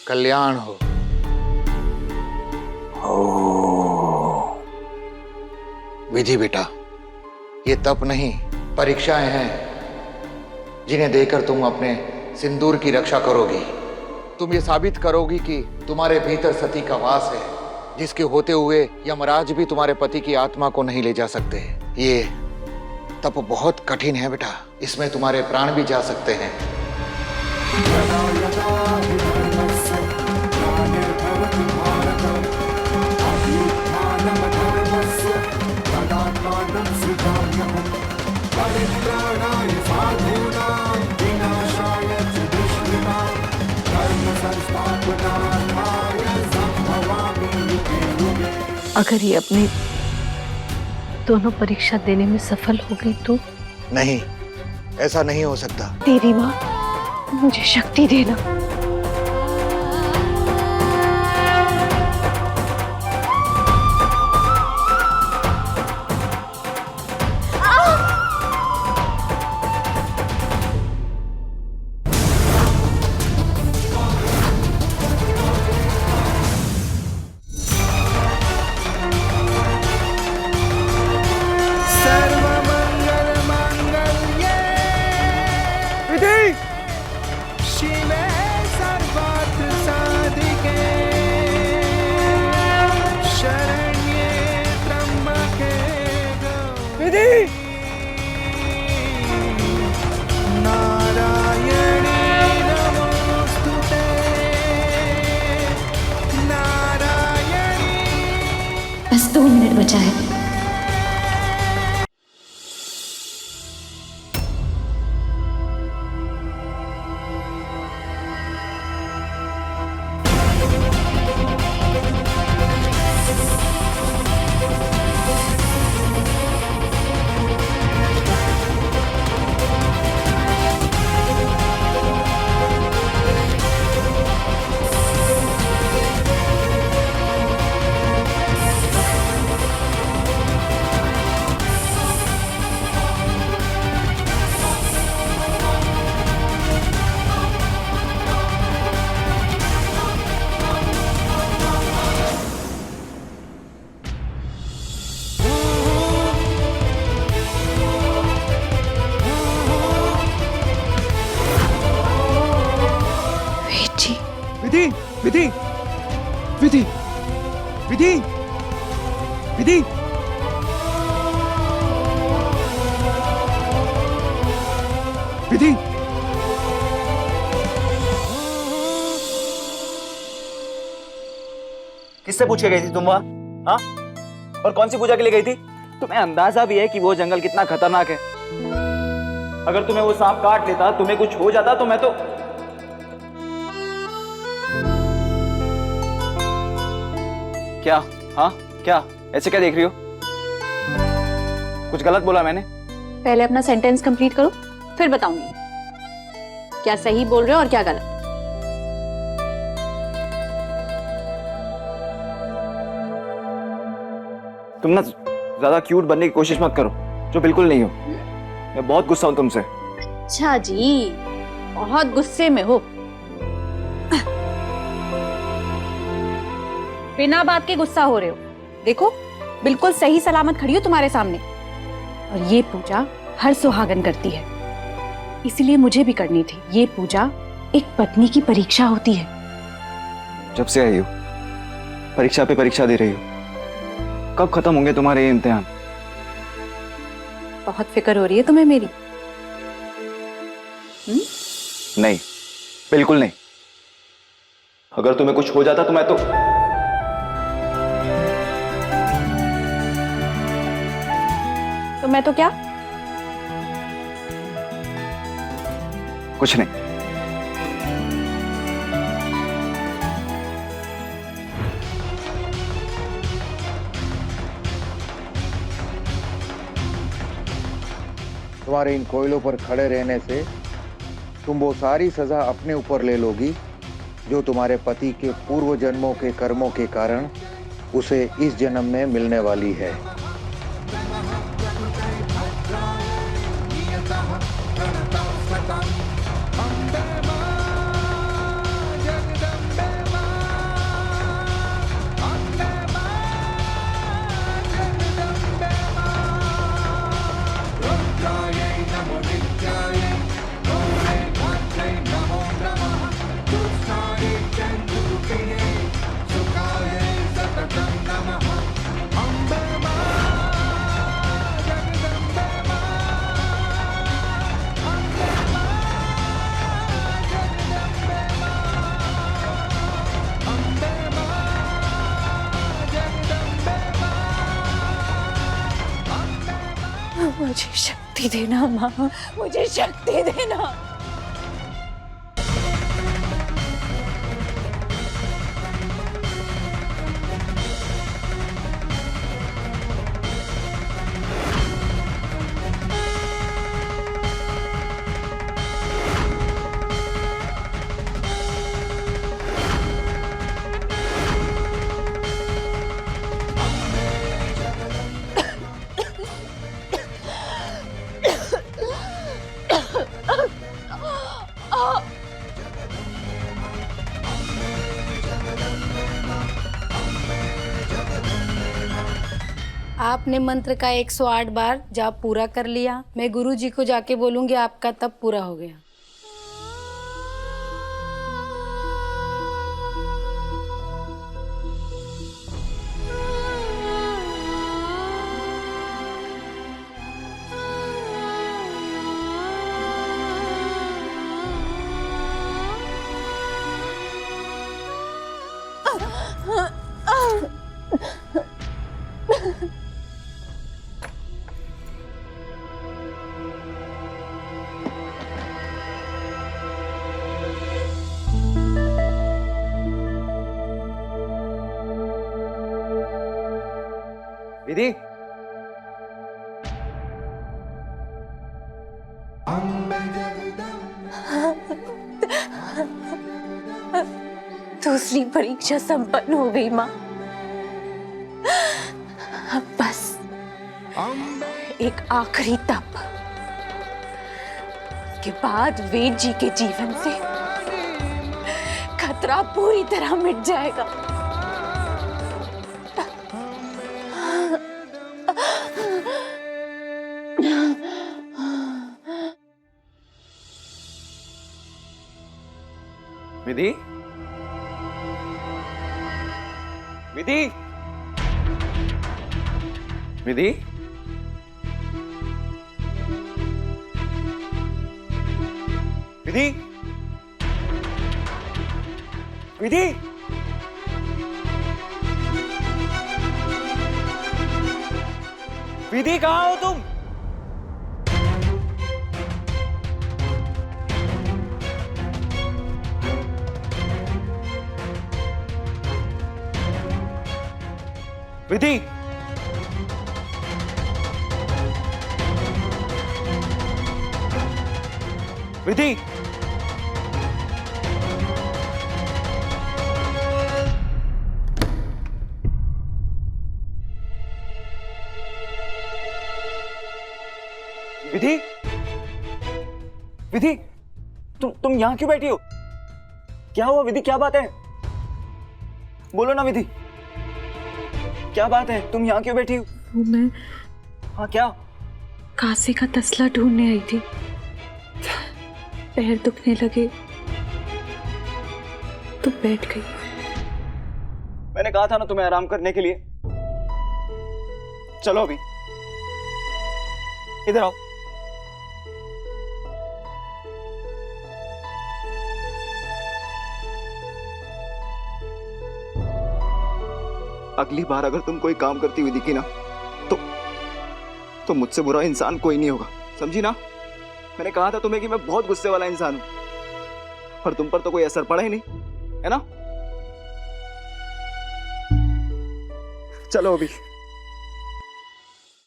कल्याण हो। ओ विधि बेटा, ये तप नहीं परीक्षाएं हैं जिन्हें देकर तुम अपने सिंदूर की रक्षा करोगी। तुम ये साबित करोगी कि तुम्हारे भीतर सती का वास है, जिसके होते हुए यमराज भी तुम्हारे पति की आत्मा को नहीं ले जा सकते। ये तप बहुत कठिन है बेटा, इसमें तुम्हारे प्राण भी जा सकते हैं। अगर ये अपनी दोनों परीक्षा देने में सफल हो गई तो? नहीं, ऐसा नहीं हो सकता। तेरी माँ, मुझे शक्ति देना। बस 2 मिनट बचा है। विधि विधि विधि विधि विधि विधि। किससे पूछ के गई थी तुम वहां? हाँ? और कौन सी पूजा के लिए गई थी? तुम्हें अंदाजा भी है कि वो जंगल कितना खतरनाक है? अगर तुम्हें वो सांप काट लेता, तुम्हें कुछ हो जाता तो मैं तो... क्या? हाँ क्या? ऐसे क्या देख रही हो? कुछ गलत बोला मैंने? पहले अपना सेंटेंस कंप्लीट करो, फिर बताऊंगी क्या सही बोल रहे हो और क्या गलत। तुम ना ज्यादा क्यूट बनने की कोशिश मत करो, जो बिल्कुल नहीं हो। मैं बहुत गुस्सा हूं तुमसे। अच्छा जी, बहुत गुस्से में हो। बिना बात के गुस्सा हो रहे हो। देखो, बिल्कुल सही सलामत खड़ी हो तुम्हारे सामने। और ये पूजा हर सुहागन करती है, इसलिए मुझे भी करनी थी। ये पूजा एक पत्नी की परीक्षा होती है। जब से आई हो परीक्षा पे परीक्षा दे रही हो, कब खत्म होंगे तुम्हारे ये इम्तिहान? बहुत फिक्र हो रही है तुम्हें मेरी? नहीं, बिल्कुल नहीं। अगर तुम्हें कुछ हो जाता तो मैं तो क्या? कुछ नहीं। तुम्हारे इन कोयलों पर खड़े रहने से तुम वो सारी सजा अपने ऊपर ले लोगी जो तुम्हारे पति के पूर्व जन्मों के कर्मों के कारण उसे इस जन्म में मिलने वाली है। मुझे शक्ति देना माँ, मुझे शक्ति देना। आपने मंत्र का 108 बार जाप पूरा कर लिया। मैं गुरु जी को जाके बोलूंगी आपका तप पूरा हो गया। विधि, दूसरी परीक्षा संपन्न हो गई माँ। अब बस एक आखिरी तप के बाद वेद जी के जीवन से खतरा पूरी तरह मिट जाएगा। विधि, विधि, विधि, विधि, विधि, विधि, कहाँ हो तुम? विधि, विधि, विधि, विधि, तुम यहां क्यों बैठी हो? क्या हुआ विधि, क्या बात है? बोलो ना विधि, क्या बात है? तुम यहाँ क्यों बैठी हो? वो मैं हाँ क्या? काशी का तसला ढूंढने आई थी। पैर दुखने लगे तो बैठ गई। मैंने कहा था ना तुम्हें आराम करने के लिए। चलो अभी इधर आओ। अगली बार अगर तुम कोई काम करती हुई दिखी ना तो मुझसे बुरा इंसान कोई नहीं होगा, समझी ना? मैंने कहा था तुम्हें कि मैं बहुत गुस्से वाला इंसान हूं, पर तुम पर तो कोई असर पड़ा ही नहीं, है ना? चलो अभी।